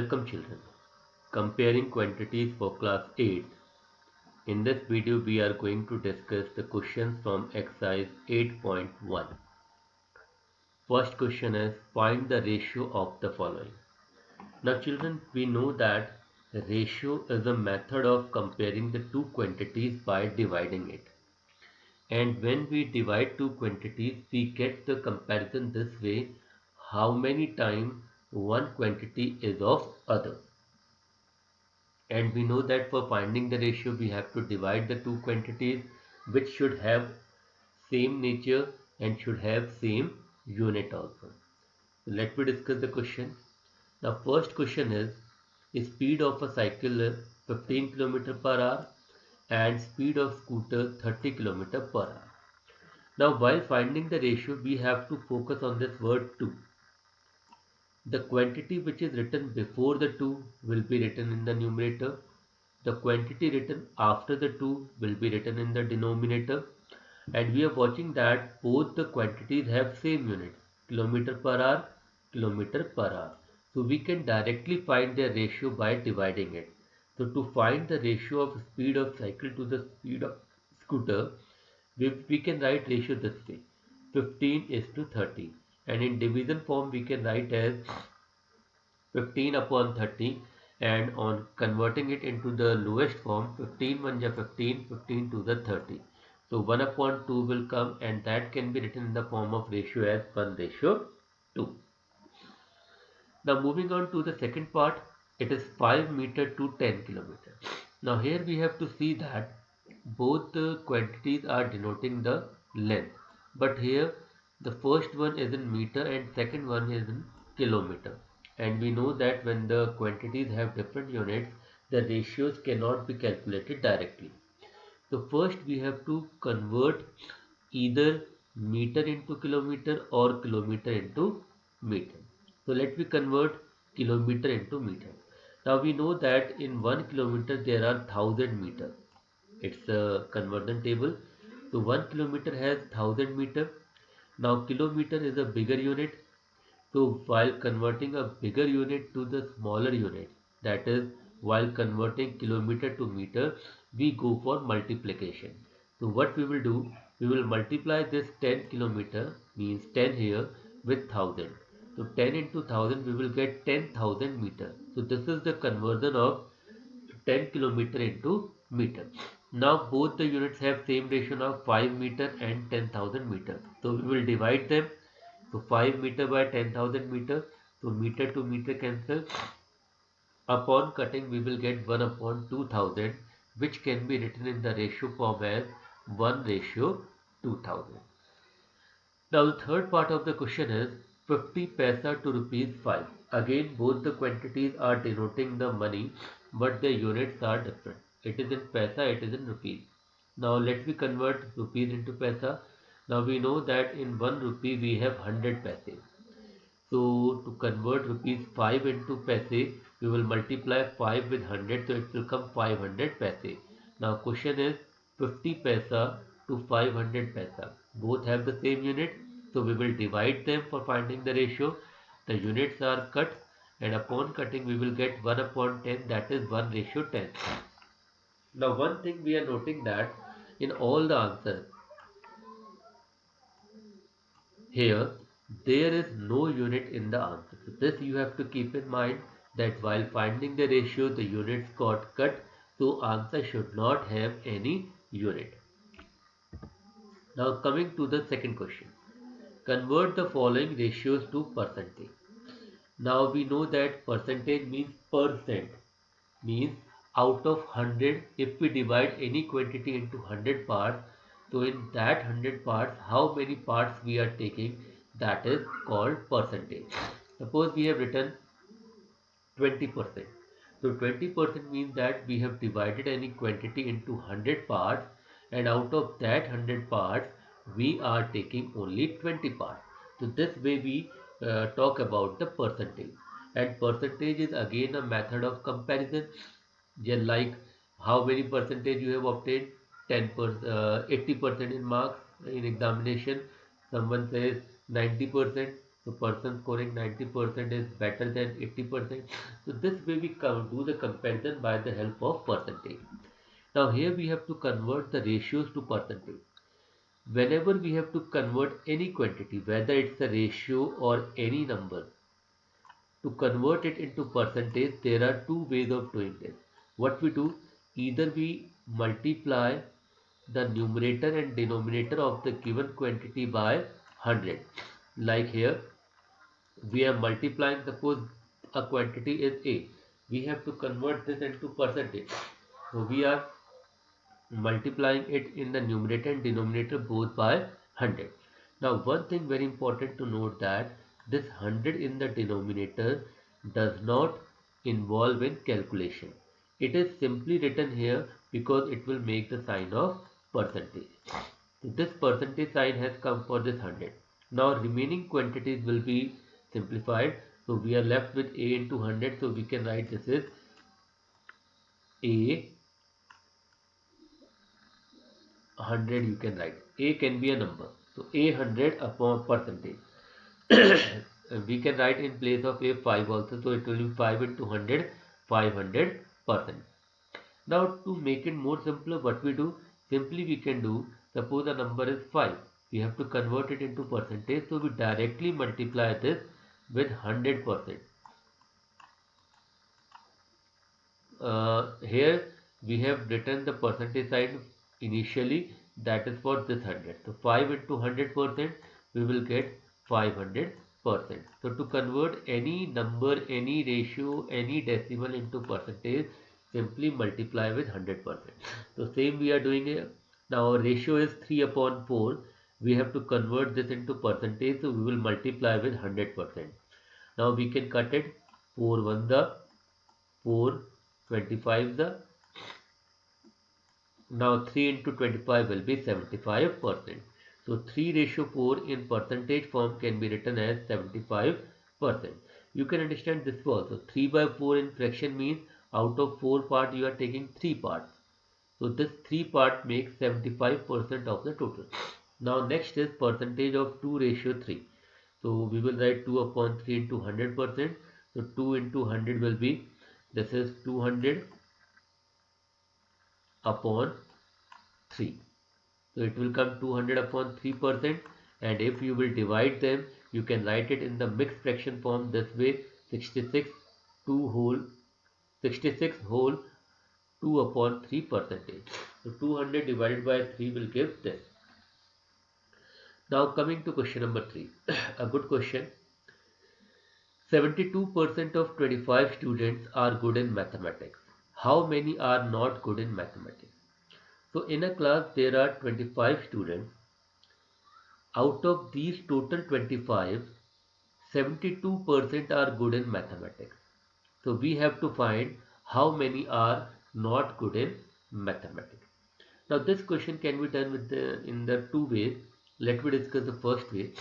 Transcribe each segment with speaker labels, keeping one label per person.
Speaker 1: Welcome children. Comparing quantities for class 8. In this video we are going to discuss the questions from exercise 8.1. First question is find the ratio of the following. Now children, we know that ratio is a method of comparing the two quantities by dividing it. And when we divide two quantities we get the comparison this way: how many times one quantity is of other. And we know that for finding the ratio we have to divide the two quantities which should have same nature and should have same unit also. So let me discuss the question. Now first question is speed of a cycle 15 km per hour and speed of scooter 30 km per hour. Now while finding the ratio we have to focus on this word 2. The quantity which is written before the 2 will be written in the numerator. The quantity written after the 2 will be written in the denominator, and we are watching that both the quantities have same units, kilometer per hour, kilometer per hour. So we can directly find their ratio by dividing it. So to find the ratio of speed of cycle to the speed of scooter, we can write ratio this way: 15 is to 30, and in division form we can write as 15 upon 30, and on converting it into the lowest form 15 1 ja 15, 15 to the 30. So 1 upon 2 will come, and that can be written in the form of ratio as 1:2. Now moving on to the second part, it is 5 meter to 10 kilometer. Now here we have to see that both the quantities are denoting the length, but here the first one is in meter and second one is in kilometer. And we know that when the quantities have different units, the ratios cannot be calculated directly. So first we have to convert either meter into kilometer or kilometer into meter. So let me convert kilometer into meter. Now we know that in 1 kilometer there are 1000 meter. It's a conversion table. So 1 kilometer has 1000 meter. Now kilometer is a bigger unit. So while converting a bigger unit to the smaller unit, that is while converting kilometer to meter, we go for multiplication. So what we will do, we will multiply this 10 kilometer, means 10 here, with 1000. So 10 into 1000 we will get 10,000 meter. So this is the conversion of 10 kilometer into meter. Now both the units have same ratio of 5 meter and 10,000 meter. So we will divide them. So 5 meter by 10,000 meter. So meter to meter cancel. Upon cutting we will get 1 upon 2000, which can be written in the ratio form as 1:2000. Now the third part of the question is 50 paisa to rupees 5. Again both the quantities are denoting the money, but the units are different. It is in paisa, it is in rupees. Now let me convert rupees into paisa. Now we know that in 1 rupee we have 100 paise. So to convert rupees 5 into paise, we will multiply 5 with 100, so it will come 500 paise. Now question is 50 paisa to 500 paisa. Both have the same unit, so we will divide them for finding the ratio. The units are cut, and upon cutting we will get 1 upon 10, that is 1:10. Now one thing we are noting that in all the answers here, there is no unit in the answer. So this you have to keep in mind, that while finding the ratio, the units got cut, so answer should not have any unit. Now coming to the second question. Convert the following ratios to percentage. Now we know that percentage means percent, means out of 100, if we divide any quantity into 100 parts, so in that 100 parts how many parts we are taking, that is called percentage. Suppose we have written 20%. So 20% means that we have divided any quantity into 100 parts, and out of that 100 parts we are taking only 20 parts. So this way we talk about the percentage. And percentage is again a method of comparison. Just like how many percentage you have obtained, 80% in marks in examination. Someone says 90%, So person scoring 90% is better than 80%. So this way we do the comparison by the help of percentage. Now here we have to convert the ratios to percentage. Whenever we have to convert any quantity, whether it's a ratio or any number, to convert it into percentage, there are two ways of doing this. What we do, either we multiply the numerator and denominator of the given quantity by 100. Like here, we are multiplying, suppose a quantity is A. We have to convert this into percentage. So we are multiplying it in the numerator and denominator both by 100. Now one thing very important to note, that this 100 in the denominator does not involve in calculation. It is simply written here because it will make the sign of percentage. So this percentage sign has come for this 100. Now remaining quantities will be simplified. So we are left with A into 100. So we can write this is A 100. You can write A can be a number. So A 100 upon percentage. We can write in place of A 5 also. So it will be 5 into 100, 500%. Now to make it more simpler, what we do, simply we can do, suppose the number is 5. We have to convert it into percentage. So we directly multiply this with 100%. Here we have written the percentage sign initially, that is for this 100. So 5 into 100%, we will get 500%. So to convert any number, any ratio, any decimal into percentage, simply multiply with 100%. So same we are doing here. Now our ratio is 3 upon 4. We have to convert this into percentage, so we will multiply with 100%. Now we can cut it. 4 1 the 4, 25 the, now 3 into 25 will be 75%. So 3 ratio 4 in percentage form can be written as 75%. You can understand this also. 3 by 4 in fraction means out of 4 parts you are taking 3 parts. So this 3 part makes 75% of the total. Now next is percentage of 2 ratio 3. So we will write 2 upon 3 into 100%. So 2 into 100 will be, this is 200 upon 3. So it will come 200 upon 3%, and if you will divide them, you can write it in the mixed fraction form this way: 66 whole 2 upon 3 percentage. So 200 divided by 3 will give this. Now coming to question number 3, a good question. 72% of 25 students are good in mathematics. How many are not good in mathematics? So in a class there are 25 students. Out of these total 25, 72% are good in mathematics. So we have to find how many are not good in mathematics. Now this question can be done with in the two ways. Let me discuss the first way.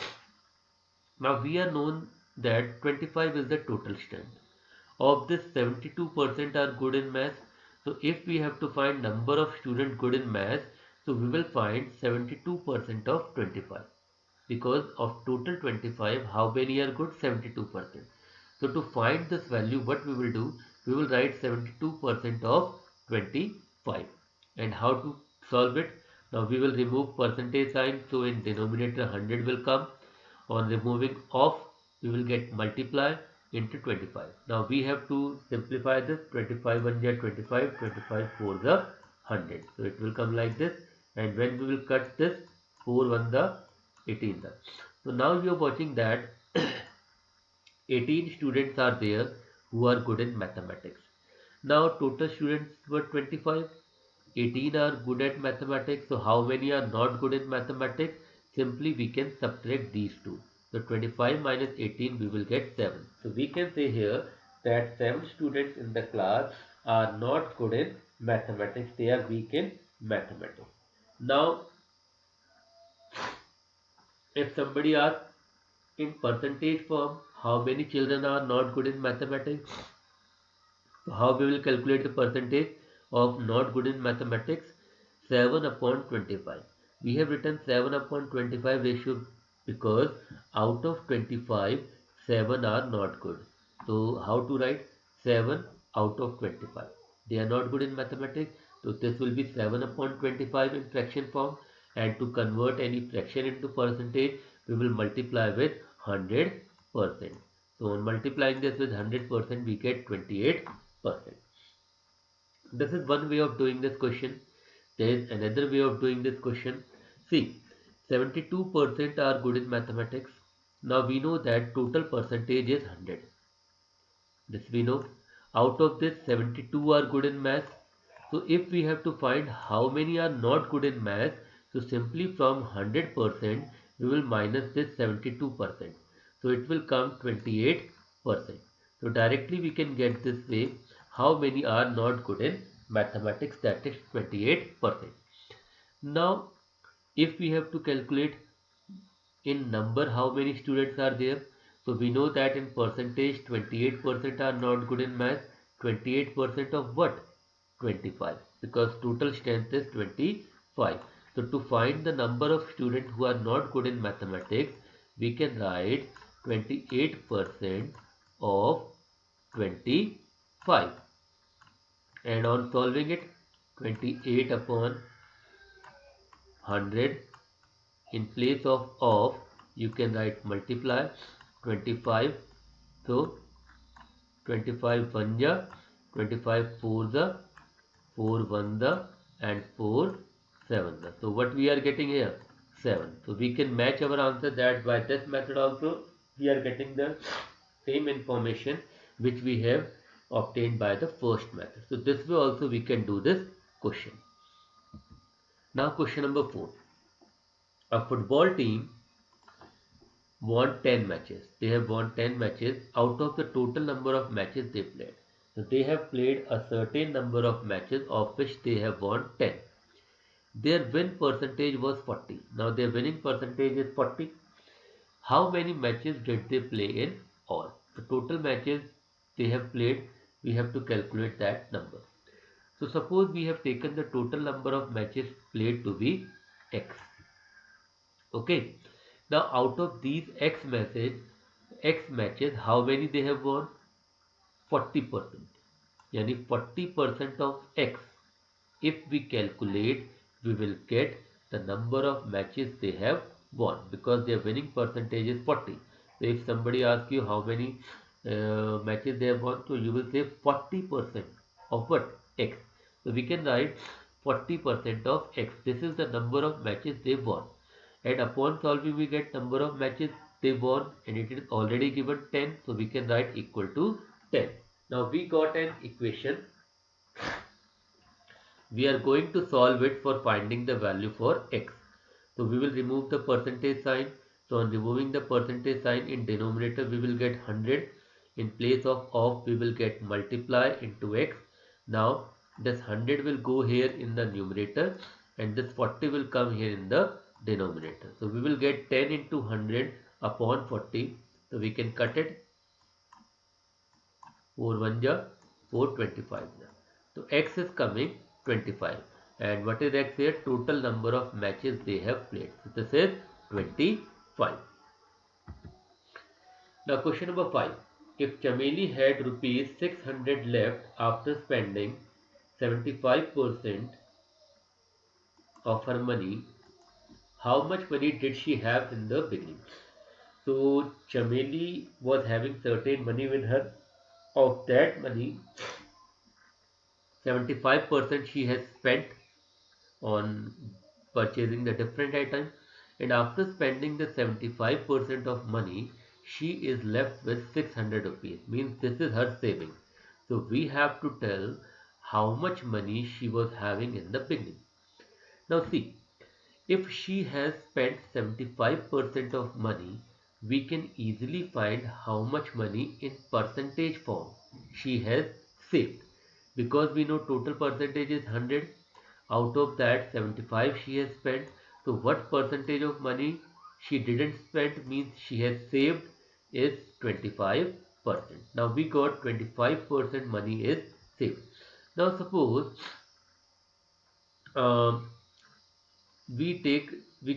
Speaker 1: Now we are known that 25 is the total strength. Of this, 72% are good in math. So if we have to find number of students good in math, so we will find 72% of 25. Because of total 25, how many are good? 72%. So to find this value, what we will do? We will write 72% of 25. And how to solve it? Now we will remove percentage sign. So in denominator 100 will come. On removing off, we will get multiply into 25. Now we have to simplify this. 25 1 is 25, 25 4 is 100. So it will come like this. And when we will cut this, 4 1 the 18 the. So now you are watching that 18 students are there who are good in mathematics. Now total students were 25. 18 are good at mathematics. So how many are not good in mathematics? Simply we can subtract these two. So 25 minus 18, we will get 7. So we can say here that 7 students in the class are not good in mathematics. They are weak in mathematics. Now if somebody asks in percentage form how many children are not good in mathematics, so how we will calculate the percentage of not good in mathematics? 7 upon 25. We have written 7 upon 25 ratio because out of 25, 7 are not good. So how to write 7 out of 25? They are not good in mathematics. So this will be 7 upon 25 in fraction form, and to convert any fraction into percentage, we will multiply with 100%. So on multiplying this with 100%, we get 28%. This is one way of doing this question. There is another way of doing this question. See, 72% are good in mathematics. Now we know that total percentage is 100. This we know. Out of this, 72 are good in math. So if we have to find how many are not good in math, so simply from 100% we will minus this 72%. So it will come 28%. So directly we can get this way, how many are not good in mathematics, that is 28%. Now if we have to calculate in number how many students are there, so we know that in percentage 28% are not good in math. 28% of what? 25, because total strength is 25. So to find the number of students who are not good in mathematics, we can write 28% of 25, and on solving it, 28 upon 100, in place of you can write multiply 25. So 25 1 ja, 25 4 the, 4 1 the, and 4 7 the. So what we are getting here? 7. So we can match our answer that by this method also we are getting the same information which we have obtained by the first method. So this way also we can do this question. Now question number 4. A football team won 10 matches. They have won 10 matches out of the total number of matches they played. So they have played a certain number of matches of which they have won 10. Their win percentage was 40. Now their winning percentage is 40. How many matches did they play in all? The total matches they have played, we have to calculate that number. So suppose we have taken the total number of matches played to be X. Okay. Now out of these X matches, how many they have won? 40%. Yani 40% of X. If we calculate, we will get the number of matches they have won, because their winning percentage is 40. So if somebody asks you how many matches they have won, so you will say 40% of what? X. So we can write 40% of X. This is the number of matches they won. And upon solving, we get number of matches they won, and it is already given 10. So we can write equal to 10. Now we got an equation. We are going to solve it for finding the value for X. So we will remove the percentage sign. So on removing the percentage sign, in denominator we will get 100. In place of we will get multiply into X. Now this 100 will go here in the numerator, and this 40 will come here in the denominator. So we will get 10 into 100 upon 40. So we can cut it. 4 1 ja, 4 25 ja. So X is coming 25. And what is X here? Total number of matches they have played. So this is 25. Now question number 5. If Chameli had rupees 600 left after spending 75% of her money, how much money did she have in the beginning? So Chameli was having certain money with her. Of that money, 75% she has spent on purchasing the different items, and after spending the 75% of money, she is left with 600 rupees. Means this is her saving. So we have to tell how much money she was having in the beginning. Now see, if she has spent 75% of money, we can easily find how much money in percentage form she has saved, because we know total percentage is 100. Out of that, 75 she has spent. So what percentage of money she didn't spend, means she has saved, is 25%. Now we got 25% money is saved. Now suppose um, we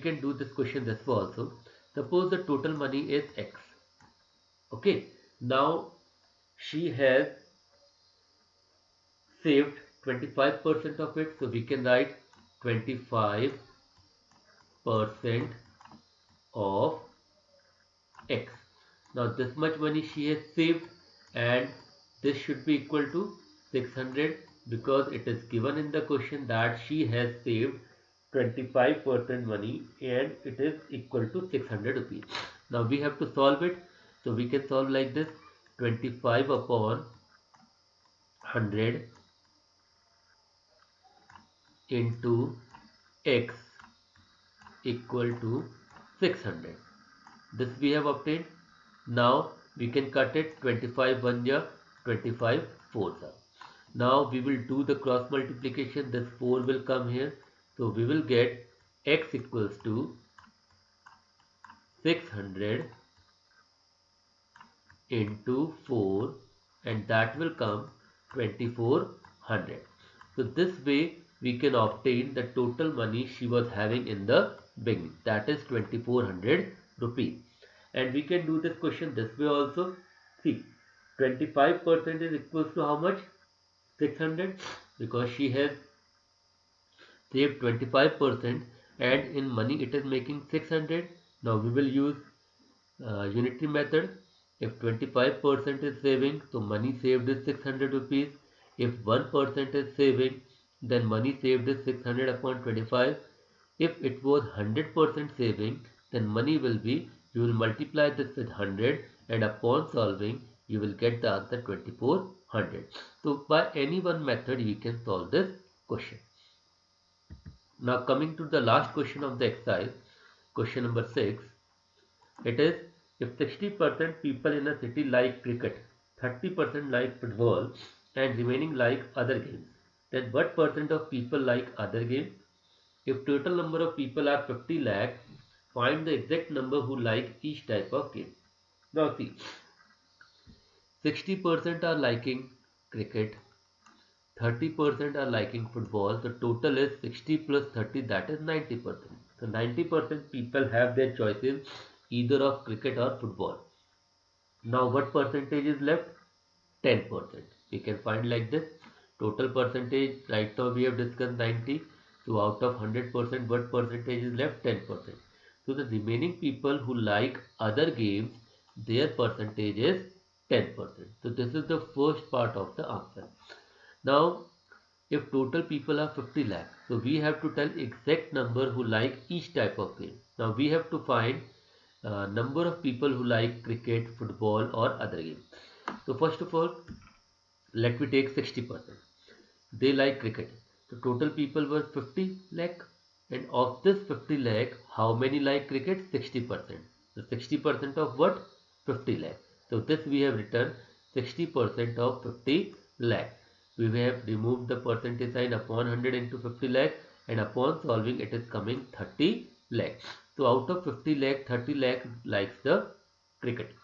Speaker 1: can do this question this way also. Suppose the total money is X. Okay, now she has saved 25% of it, so we can write 25% of X. Now this much money she has saved, and this should be equal to 600 because it is given in the question that she has saved 25% money and it is equal to 600 rupees. Now we have to solve it, so we can solve like this: 25 upon 100 into X equal to 600. This we have obtained. Now we can cut it: 25 1 ya, 25 4 ya. Now we will do the cross multiplication. This 4 will come here. So we will get X equals to 600 into 4, and that will come 2400. So this way we can obtain the total money she was having in the beginning, that is 2400 rupees. And we can do this question this way also. See, 25% is equals to how much? 600, because she has saved 25% and in money it is making 600. Now we will use unitary method. If 25% is saving, so money saved is 600 rupees. If 1% is saving, then money saved is 600 upon 25. If it was 100% saving, then money will be, you will multiply this with 100, and upon solving you will get the answer 2400. So by any one method we can solve this question. Now coming to the last question of the exercise, question number 6. It is, if 60% people in a city like cricket, 30% like football, and remaining like other games, then what percent of people like other games? If total number of people are 50 lakh, find the exact number who like each type of game. Now see, 60% are liking cricket, 30% are liking football, so total is 60 plus 30, that is 90%. So 90% people have their choices either of cricket or football. Now what percentage is left? 10%. We can find like this. Total percentage, right now we have discussed 90. So out of 100%, what percentage is left? 10%. So the remaining people who like other games, their percentage is 10%. So this is the first part of the answer. Now if total people are 50 lakh, so we have to tell exact number who like each type of game. Now we have to find number of people who like cricket, football or other game. So first of all, let me take 60%. They like cricket. So total people were 50 lakh, and of this 50 lakh, how many like cricket? 60%. So 60% of what? 50 lakh. So this we have written 60% of 50 lakh. We have removed the percentage sign upon 100 into 50 lakh, and upon solving it is coming 30 lakh. So out of 50 lakh, 30 lakh likes the cricket.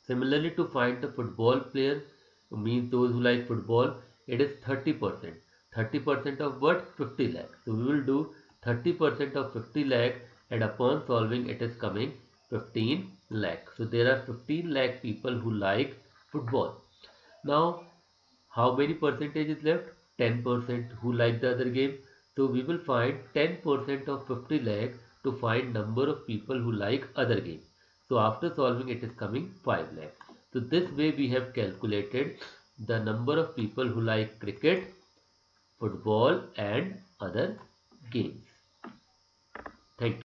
Speaker 1: Similarly, to find the football player, means those who like football, it is 30%. 30% of what? 50 lakh. So we will do 30% of 50 lakh, and upon solving it is coming 15 lakh. So there are 15 lakh people who like football. Now how many percentage is left? 10% who like the other game. So we will find 10% of 50 lakh to find number of people who like other game. So after solving it is coming 5 lakh. So this way we have calculated the number of people who like cricket, football and other games. Thank you.